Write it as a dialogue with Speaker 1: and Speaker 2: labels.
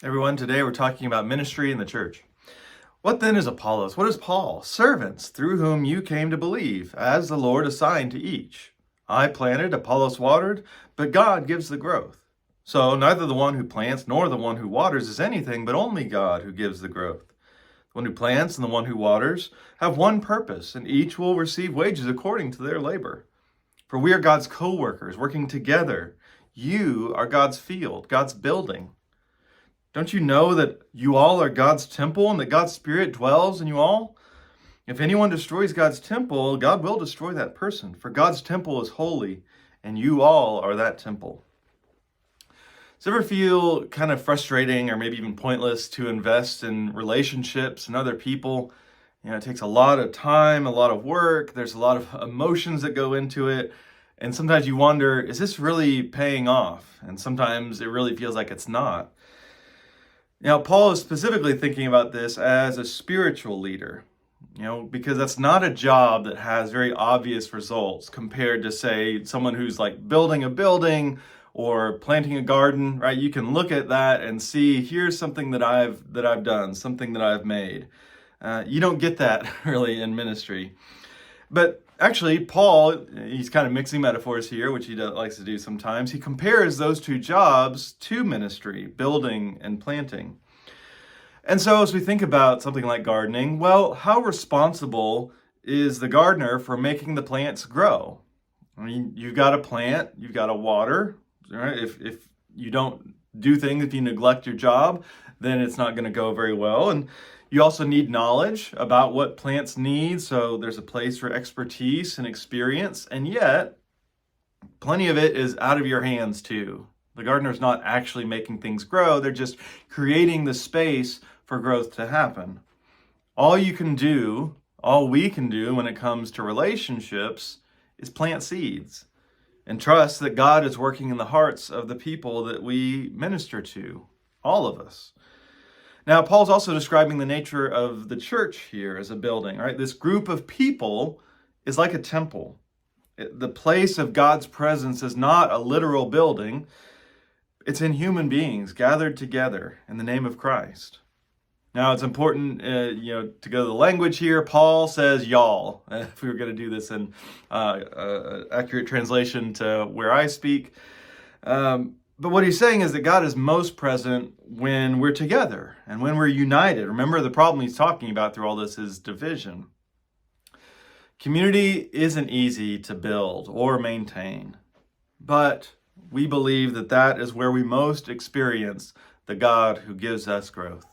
Speaker 1: Everyone, today we're talking about ministry in the church. What then is Apollos? What is Paul? Servants through whom you came to believe, as the Lord assigned to each. I planted, Apollos watered, but God gives the growth. So neither the one who plants nor the one who waters is anything, but only God who gives the growth. The one who plants and the one who waters have one purpose, and each will receive wages according to their labor. For we are God's co-workers, working together. You are God's field, God's building. Don't you know that you all are God's temple and that God's Spirit dwells in you all? If anyone destroys God's temple, God will destroy that person, for God's temple is holy, and you all are that temple. Does it ever feel kind of frustrating or maybe even pointless to invest in relationships and other people? It takes a lot of time, a lot of work, there's a lot of emotions that go into it, and sometimes you wonder, is this really paying off? And sometimes it really feels like it's not. Now, Paul is specifically thinking about this as a spiritual leader, because that's not a job that has very obvious results compared to, say, someone who's like building a building or planting a garden, right? You can look at that and see, here's something that I've done, something that I've made. You don't get that really in ministry. But actually, Paul, he's kind of mixing metaphors here, which he likes to do sometimes. He compares those two jobs to ministry, building and planting. And so as we think about something like gardening, well, how responsible is the gardener for making the plants grow? I mean, you've got to plant, you've got to water, right? If you don't do things, if you neglect your job, then it's not going to go very well. And you also need knowledge about what plants need, so there's a place for expertise and experience, and yet plenty of it is out of your hands too. The gardener's not actually making things grow, they're just creating the space for growth to happen. All we can do when it comes to relationships is plant seeds and trust that God is working in the hearts of the people that we minister to, all of us. Now, Paul's also describing the nature of the church here as a building, right? This group of people is like a temple. The place of God's presence is not a literal building. It's in human beings gathered together in the name of Christ. Now, it's important, to go to the language here. Paul says y'all, if we were going to do this in accurate translation to where I speak. But what he's saying is that God is most present when we're together and when we're united. Remember, the problem he's talking about through all this is division. Community isn't easy to build or maintain, but we believe that that is where we most experience the God who gives us growth.